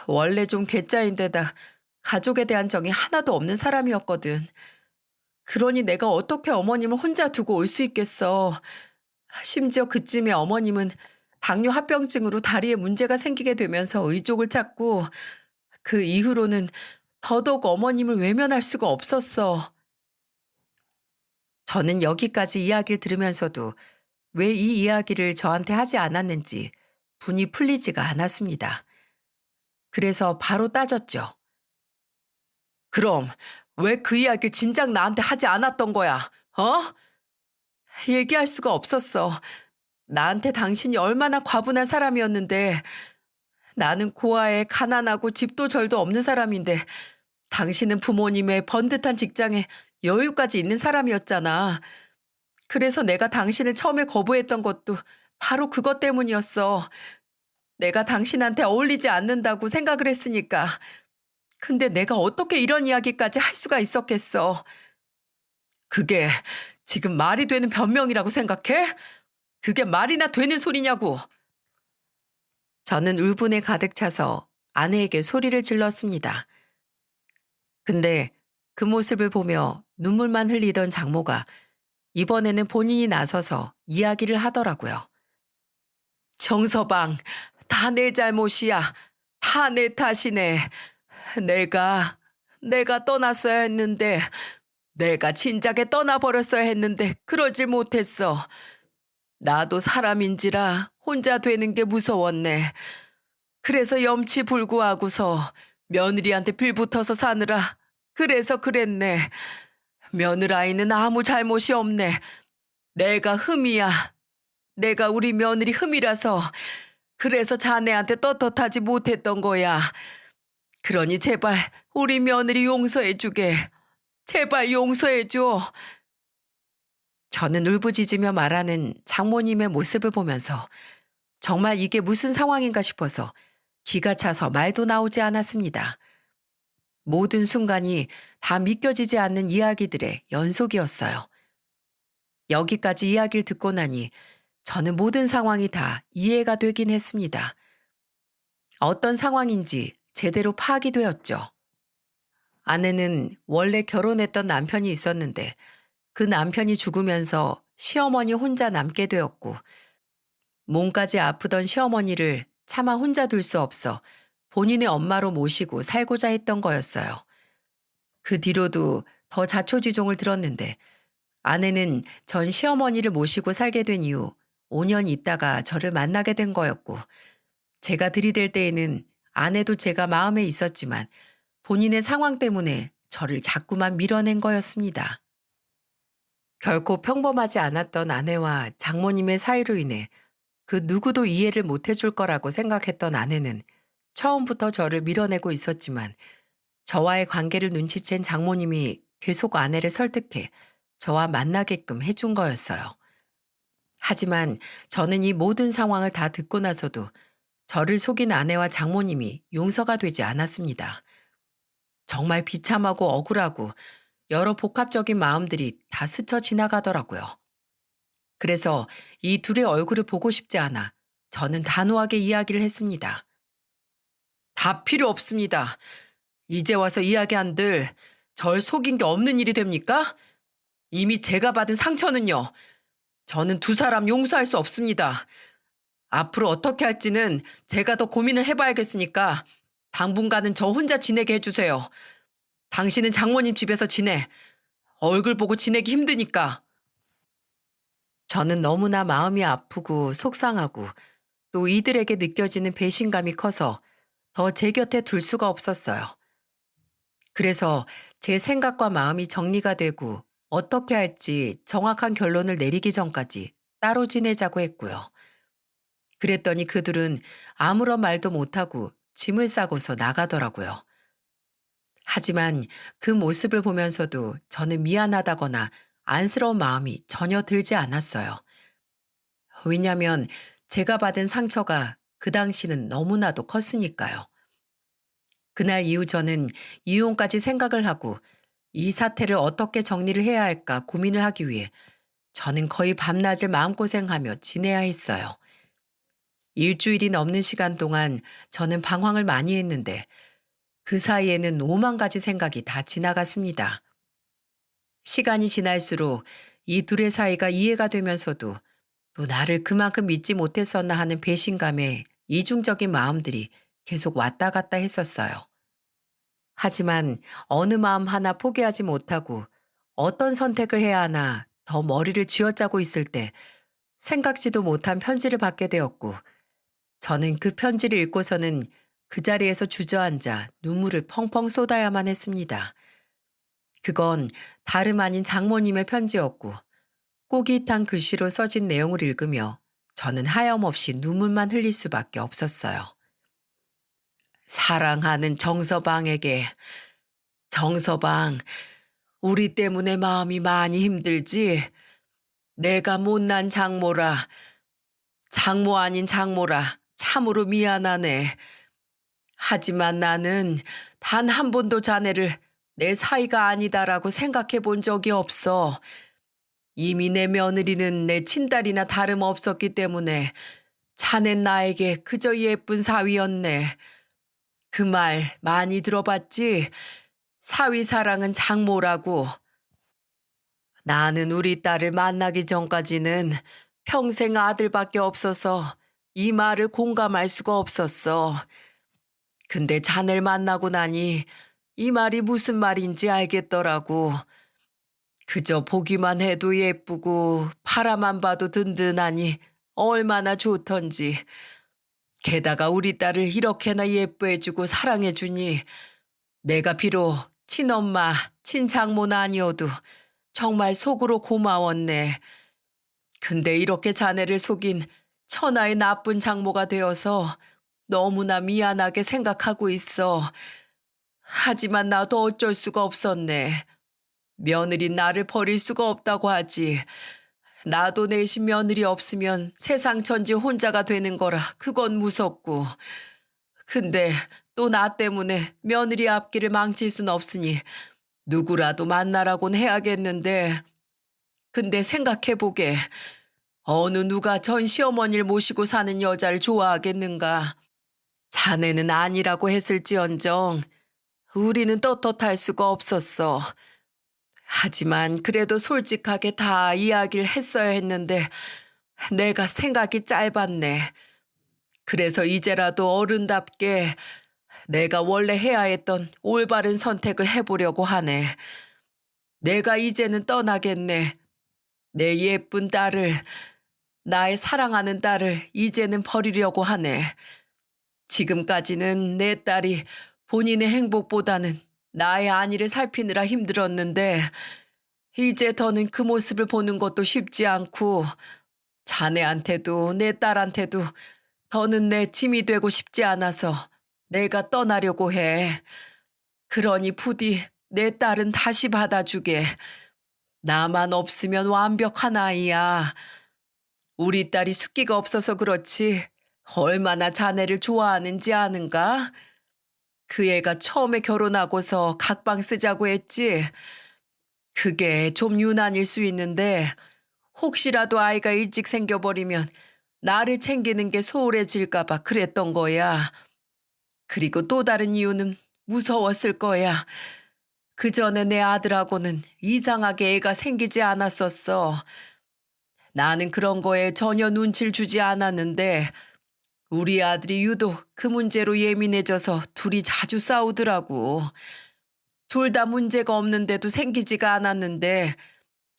원래 좀 괴짜인데다 가족에 대한 정이 하나도 없는 사람이었거든. 그러니 내가 어떻게 어머님을 혼자 두고 올 수 있겠어. 심지어 그쯤에 어머님은 당뇨 합병증으로 다리에 문제가 생기게 되면서 의족을 찾고 그 이후로는 더더욱 어머님을 외면할 수가 없었어. 저는 여기까지 이야기를 들으면서도 왜 이 이야기를 저한테 하지 않았는지 분이 풀리지가 않았습니다. 그래서 바로 따졌죠. 그럼 왜 그 이야기를 진작 나한테 하지 않았던 거야? 어? 얘기할 수가 없었어. 나한테 당신이 얼마나 과분한 사람이었는데 나는 고아에 가난하고 집도 절도 없는 사람인데 당신은 부모님의 번듯한 직장에 여유까지 있는 사람이었잖아. 그래서 내가 당신을 처음에 거부했던 것도 바로 그것 때문이었어. 내가 당신한테 어울리지 않는다고 생각을 했으니까. 근데 내가 어떻게 이런 이야기까지 할 수가 있었겠어. 그게 지금 말이 되는 변명이라고 생각해? 그게 말이나 되는 소리냐고. 저는 울분에 가득 차서 아내에게 소리를 질렀습니다. 근데 그 모습을 보며 눈물만 흘리던 장모가 이번에는 본인이 나서서 이야기를 하더라고요. 정서방, 다 내 잘못이야. 다 내 탓이네. 내가, 내가 떠났어야 했는데, 내가 진작에 떠나버렸어야 했는데, 그러질 못했어. 나도 사람인지라 혼자 되는 게 무서웠네. 그래서 염치불구하고서 며느리한테 빌붙어서 사느라, 그래서 그랬네. 며느라이는 아무 잘못이 없네. 내가 흠이야. 내가 우리 며느리 흠이라서 그래서 자네한테 떳떳하지 못했던 거야. 그러니 제발 우리 며느리 용서해 주게. 제발 용서해 줘. 저는 울부짖으며 말하는 장모님의 모습을 보면서 정말 이게 무슨 상황인가 싶어서 기가 차서 말도 나오지 않았습니다. 모든 순간이 다 믿겨지지 않는 이야기들의 연속이었어요. 여기까지 이야기를 듣고 나니 저는 모든 상황이 다 이해가 되긴 했습니다. 어떤 상황인지 제대로 파악이 되었죠. 아내는 원래 결혼했던 남편이 있었는데 그 남편이 죽으면서 시어머니 혼자 남게 되었고 몸까지 아프던 시어머니를 차마 혼자 둘 수 없어 본인의 엄마로 모시고 살고자 했던 거였어요. 그 뒤로도 더 자초지종을 들었는데 아내는 전 시어머니를 모시고 살게 된 이후 5년 있다가 저를 만나게 된 거였고 제가 들이댈 때에는 아내도 제가 마음에 있었지만 본인의 상황 때문에 저를 자꾸만 밀어낸 거였습니다. 결코 평범하지 않았던 아내와 장모님의 사이로 인해 그 누구도 이해를 못 해줄 거라고 생각했던 아내는 처음부터 저를 밀어내고 있었지만 저와의 관계를 눈치챈 장모님이 계속 아내를 설득해 저와 만나게끔 해준 거였어요. 하지만 저는 이 모든 상황을 다 듣고 나서도 저를 속인 아내와 장모님이 용서가 되지 않았습니다. 정말 비참하고 억울하고 여러 복합적인 마음들이 다 스쳐 지나가더라고요. 그래서 이 둘의 얼굴을 보고 싶지 않아 저는 단호하게 이야기를 했습니다. 다 필요 없습니다. 이제 와서 이야기한들 절 속인 게 없는 일이 됩니까? 이미 제가 받은 상처는요. 저는 두 사람 용서할 수 없습니다. 앞으로 어떻게 할지는 제가 더 고민을 해봐야겠으니까 당분간은 저 혼자 지내게 해주세요. 당신은 장모님 집에서 지내. 얼굴 보고 지내기 힘드니까. 저는 너무나 마음이 아프고 속상하고 또 이들에게 느껴지는 배신감이 커서 더 제 곁에 둘 수가 없었어요. 그래서 제 생각과 마음이 정리가 되고 어떻게 할지 정확한 결론을 내리기 전까지 따로 지내자고 했고요. 그랬더니 그들은 아무런 말도 못하고 짐을 싸고서 나가더라고요. 하지만 그 모습을 보면서도 저는 미안하다거나 안쓰러운 마음이 전혀 들지 않았어요. 왜냐하면 제가 받은 상처가 그 당시는 너무나도 컸으니까요. 그날 이후 저는 이혼까지 생각을 하고 이 사태를 어떻게 정리를 해야 할까 고민을 하기 위해 저는 거의 밤낮을 마음고생하며 지내야 했어요. 일주일이 넘는 시간 동안 저는 방황을 많이 했는데 그 사이에는 오만 가지 생각이 다 지나갔습니다. 시간이 지날수록 이 둘의 사이가 이해가 되면서도 또 나를 그만큼 믿지 못했었나 하는 배신감에 이중적인 마음들이 계속 왔다 갔다 했었어요. 하지만 어느 마음 하나 포기하지 못하고 어떤 선택을 해야 하나 더 머리를 쥐어짜고 있을 때 생각지도 못한 편지를 받게 되었고 저는 그 편지를 읽고서는 그 자리에서 주저앉아 눈물을 펑펑 쏟아야만 했습니다. 그건 다름 아닌 장모님의 편지였고 꼬깃한 글씨로 써진 내용을 읽으며 저는 하염없이 눈물만 흘릴 수밖에 없었어요. 사랑하는 정서방에게, 정서방, 우리 때문에 마음이 많이 힘들지? 내가 못난 장모라, 장모 아닌 장모라 참으로 미안하네. 하지만 나는 단 한 번도 자네를 내 사이가 아니다라고 생각해 본 적이 없어. 이미 내 며느리는 내 친딸이나 다름없었기 때문에 자넨 나에게 그저 예쁜 사위였네. 그 말 많이 들어봤지? 사위 사랑은 장모라고. 나는 우리 딸을 만나기 전까지는 평생 아들밖에 없어서 이 말을 공감할 수가 없었어. 근데 자네를 만나고 나니 이 말이 무슨 말인지 알겠더라고. 그저 보기만 해도 예쁘고 바라만 봐도 든든하니 얼마나 좋던지. 게다가 우리 딸을 이렇게나 예뻐해주고 사랑해주니 내가 비록 친엄마, 친장모는 아니어도 정말 속으로 고마웠네. 근데 이렇게 자네를 속인 천하의 나쁜 장모가 되어서 너무나 미안하게 생각하고 있어. 하지만 나도 어쩔 수가 없었네. 며느리 나를 버릴 수가 없다고 하지. 나도 내신 며느리 없으면 세상 천지 혼자가 되는 거라 그건 무섭고. 근데 또 나 때문에 며느리 앞길을 망칠 순 없으니 누구라도 만나라곤 해야겠는데. 근데 생각해보게. 어느 누가 전 시어머니를 모시고 사는 여자를 좋아하겠는가. 자네는 아니라고 했을지언정 우리는 떳떳할 수가 없었어. 하지만 그래도 솔직하게 다 이야기를 했어야 했는데 내가 생각이 짧았네. 그래서 이제라도 어른답게 내가 원래 해야 했던 올바른 선택을 해보려고 하네. 내가 이제는 떠나겠네. 내 예쁜 딸을, 나의 사랑하는 딸을 이제는 버리려고 하네. 지금까지는 내 딸이 본인의 행복보다는 나의 안위를 살피느라 힘들었는데 이제 더는 그 모습을 보는 것도 쉽지 않고 자네한테도 내 딸한테도 더는 내 짐이 되고 싶지 않아서 내가 떠나려고 해. 그러니 부디 내 딸은 다시 받아주게. 나만 없으면 완벽한 아이야. 우리 딸이 숫기가 없어서 그렇지 얼마나 자네를 좋아하는지 아는가? 그 애가 처음에 결혼하고서 각방 쓰자고 했지. 그게 좀 유난일 수 있는데 혹시라도 아이가 일찍 생겨버리면 나를 챙기는 게 소홀해질까 봐 그랬던 거야. 그리고 또 다른 이유는 무서웠을 거야. 그 전에 내 아들하고는 이상하게 애가 생기지 않았었어. 나는 그런 거에 전혀 눈치를 주지 않았는데 우리 아들이 유독 그 문제로 예민해져서 둘이 자주 싸우더라고. 둘 다 문제가 없는데도 생기지가 않았는데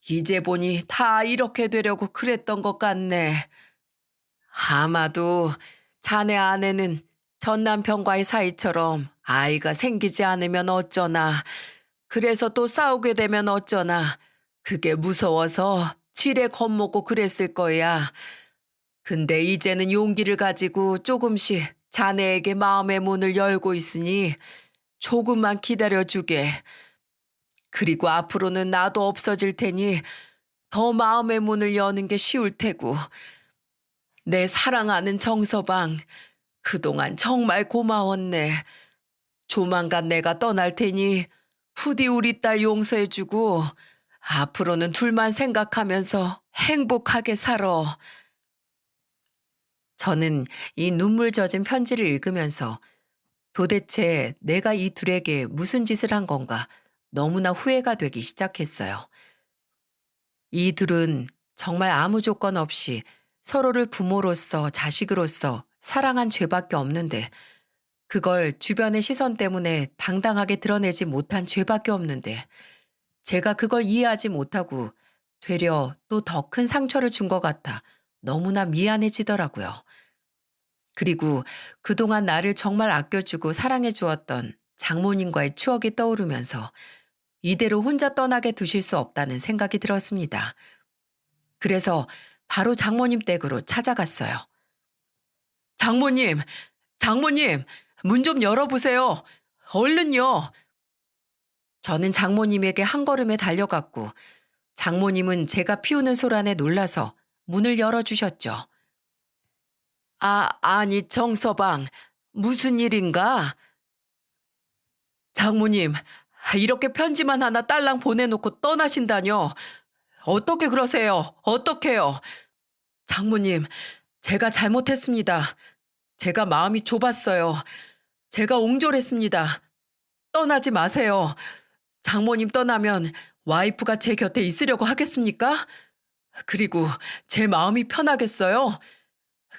이제 보니 다 이렇게 되려고 그랬던 것 같네. 아마도 자네 아내는 전 남편과의 사이처럼 아이가 생기지 않으면 어쩌나, 그래서 또 싸우게 되면 어쩌나, 그게 무서워서 지레 겁먹고 그랬을 거야. 근데 이제는 용기를 가지고 조금씩 자네에게 마음의 문을 열고 있으니 조금만 기다려주게. 그리고 앞으로는 나도 없어질 테니 더 마음의 문을 여는 게 쉬울 테고. 내 사랑하는 정서방, 그동안 정말 고마웠네. 조만간 내가 떠날 테니 부디 우리 딸 용서해주고 앞으로는 둘만 생각하면서 행복하게 살아. 저는 이 눈물 젖은 편지를 읽으면서 도대체 내가 이 둘에게 무슨 짓을 한 건가 너무나 후회가 되기 시작했어요. 이 둘은 정말 아무 조건 없이 서로를 부모로서 자식으로서 사랑한 죄밖에 없는데 그걸 주변의 시선 때문에 당당하게 드러내지 못한 죄밖에 없는데 제가 그걸 이해하지 못하고 되려 또 더 큰 상처를 준 것 같아 너무나 미안해지더라고요. 그리고 그동안 나를 정말 아껴주고 사랑해 주었던 장모님과의 추억이 떠오르면서 이대로 혼자 떠나게 두실 수 없다는 생각이 들었습니다. 그래서 바로 장모님 댁으로 찾아갔어요. 장모님, 장모님, 문 좀 열어보세요. 얼른요. 저는 장모님에게 한 걸음에 달려갔고 장모님은 제가 피우는 소란에 놀라서 문을 열어주셨죠. 아니 정서방, 무슨 일인가? 장모님, 이렇게 편지만 하나 딸랑 보내놓고 떠나신다뇨. 어떻게 그러세요? 어떻게요? 장모님, 제가 잘못했습니다. 제가 마음이 좁았어요. 제가 옹졸했습니다. 떠나지 마세요. 장모님 떠나면 와이프가 제 곁에 있으려고 하겠습니까? 그리고 제 마음이 편하겠어요?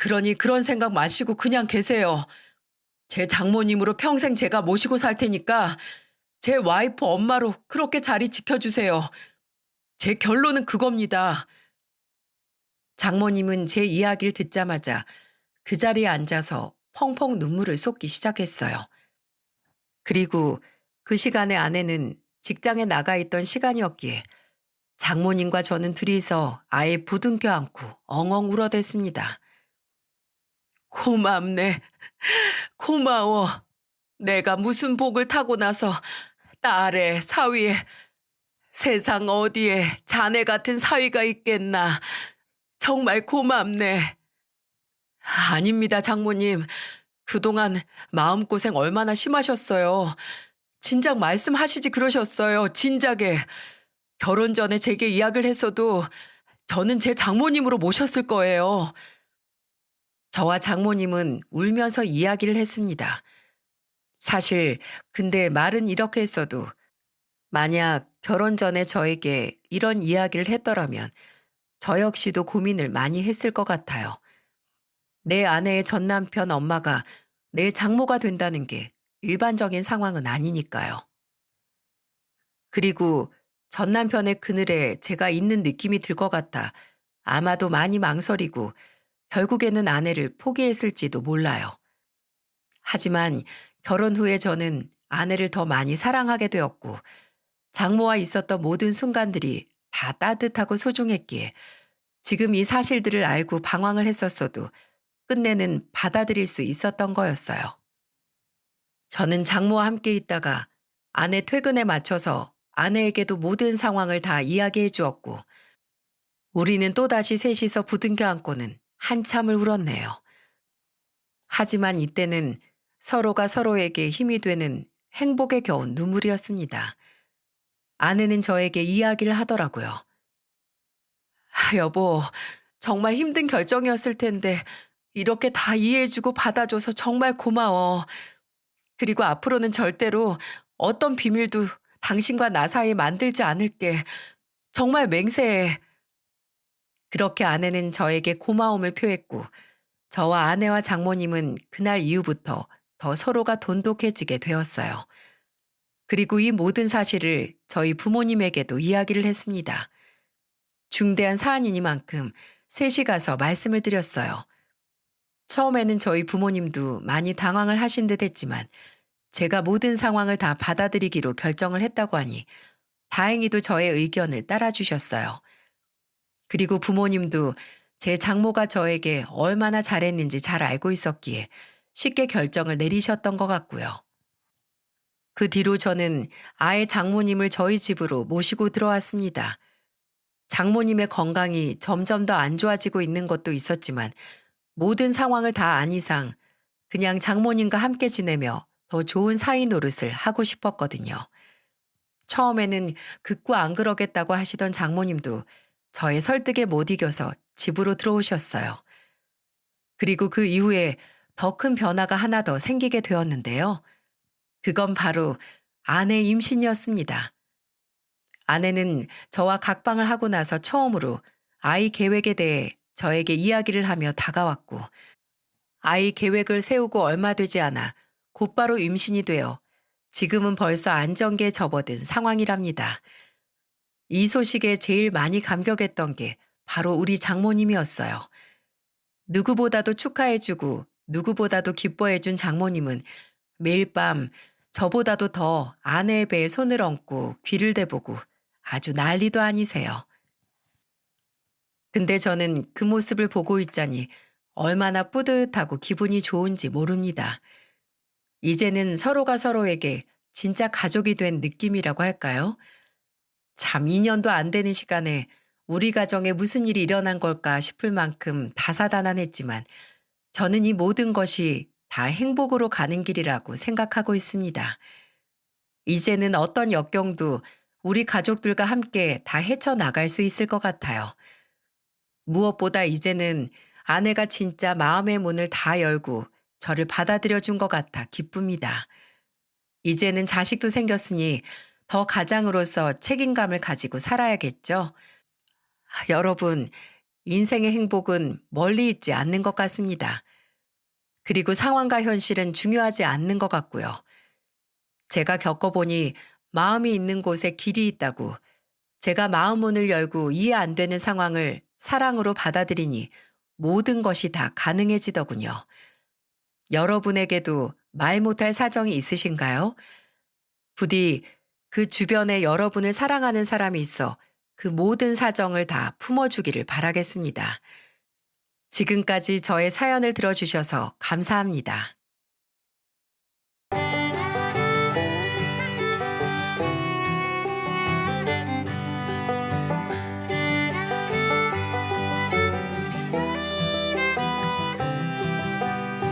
그러니 그런 생각 마시고 그냥 계세요. 제 장모님으로 평생 제가 모시고 살 테니까 제 와이프 엄마로 그렇게 자리 지켜주세요. 제 결론은 그겁니다. 장모님은 제 이야기를 듣자마자 그 자리에 앉아서 펑펑 눈물을 쏟기 시작했어요. 그리고 그 시간에 아내는 직장에 나가 있던 시간이었기에 장모님과 저는 둘이서 아예 부둥켜 안고 엉엉 울어댔습니다. 고맙네. 고마워. 내가 무슨 복을 타고 나서 딸에 사위에 세상 어디에 자네 같은 사위가 있겠나. 정말 고맙네. 아닙니다, 장모님. 그동안 마음고생 얼마나 심하셨어요. 진작 말씀하시지 그러셨어요. 진작에. 결혼 전에 제게 이야기를 했어도 저는 제 장모님으로 모셨을 거예요. 저와 장모님은 울면서 이야기를 했습니다. 사실 근데 말은 이렇게 했어도 만약 결혼 전에 저에게 이런 이야기를 했더라면 저 역시도 고민을 많이 했을 것 같아요. 내 아내의 전 남편 엄마가 내 장모가 된다는 게 일반적인 상황은 아니니까요. 그리고 전 남편의 그늘에 제가 있는 느낌이 들 것 같아 아마도 많이 망설이고 결국에는 아내를 포기했을지도 몰라요. 하지만 결혼 후에 저는 아내를 더 많이 사랑하게 되었고 장모와 있었던 모든 순간들이 다 따뜻하고 소중했기에 지금 이 사실들을 알고 방황을 했었어도 끝내는 받아들일 수 있었던 거였어요. 저는 장모와 함께 있다가 아내 퇴근에 맞춰서 아내에게도 모든 상황을 다 이야기해 주었고 우리는 또다시 셋이서 부둥켜 안고는 한참을 울었네요. 하지만 이때는 서로가 서로에게 힘이 되는 행복에 겨운 눈물이었습니다. 아내는 저에게 이야기를 하더라고요. 여보, 정말 힘든 결정이었을 텐데 이렇게 다 이해해주고 받아줘서 정말 고마워. 그리고 앞으로는 절대로 어떤 비밀도 당신과 나 사이에 만들지 않을게. 정말 맹세해. 그렇게 아내는 저에게 고마움을 표했고 저와 아내와 장모님은 그날 이후부터 더 서로가 돈독해지게 되었어요. 그리고 이 모든 사실을 저희 부모님에게도 이야기를 했습니다. 중대한 사안이니만큼 셋이 가서 말씀을 드렸어요. 처음에는 저희 부모님도 많이 당황을 하신 듯 했지만 제가 모든 상황을 다 받아들이기로 결정을 했다고 하니 다행히도 저의 의견을 따라주셨어요. 그리고 부모님도 제 장모가 저에게 얼마나 잘했는지 잘 알고 있었기에 쉽게 결정을 내리셨던 것 같고요. 그 뒤로 저는 아예 장모님을 저희 집으로 모시고 들어왔습니다. 장모님의 건강이 점점 더 안 좋아지고 있는 것도 있었지만 모든 상황을 다 안 이상 그냥 장모님과 함께 지내며 더 좋은 사이 노릇을 하고 싶었거든요. 처음에는 극구 안 그러겠다고 하시던 장모님도 저의 설득에 못 이겨서 집으로 들어오셨어요. 그리고 그 이후에 더 큰 변화가 하나 더 생기게 되었는데요. 그건 바로 아내 임신이었습니다. 아내는 저와 각방을 하고 나서 처음으로 아이 계획에 대해 저에게 이야기를 하며 다가왔고, 아이 계획을 세우고 얼마 되지 않아 곧바로 임신이 되어 지금은 벌써 안정기에 접어든 상황이랍니다. 이 소식에 제일 많이 감격했던 게 바로 우리 장모님이었어요. 누구보다도 축하해주고 누구보다도 기뻐해준 장모님은 매일 밤 저보다도 더 아내의 배에 손을 얹고 귀를 대보고 아주 난리도 아니세요. 근데 저는 그 모습을 보고 있자니 얼마나 뿌듯하고 기분이 좋은지 모릅니다. 이제는 서로가 서로에게 진짜 가족이 된 느낌이라고 할까요? 참 2년도 안 되는 시간에 우리 가정에 무슨 일이 일어난 걸까 싶을 만큼 다사다난했지만 저는 이 모든 것이 다 행복으로 가는 길이라고 생각하고 있습니다. 이제는 어떤 역경도 우리 가족들과 함께 다 헤쳐나갈 수 있을 것 같아요. 무엇보다 이제는 아내가 진짜 마음의 문을 다 열고 저를 받아들여 준 것 같아 기쁩니다. 이제는 자식도 생겼으니 더 가장으로서 책임감을 가지고 살아야겠죠? 여러분, 인생의 행복은 멀리 있지 않는 것 같습니다. 그리고 상황과 현실은 중요하지 않는 것 같고요. 제가 겪어보니 마음이 있는 곳에 길이 있다고, 제가 마음 문을 열고 이해 안 되는 상황을 사랑으로 받아들이니 모든 것이 다 가능해지더군요. 여러분에게도 말 못할 사정이 있으신가요? 부디 그 주변에 여러분을 사랑하는 사람이 있어 그 모든 사정을 다 품어주기를 바라겠습니다. 지금까지 저의 사연을 들어주셔서 감사합니다.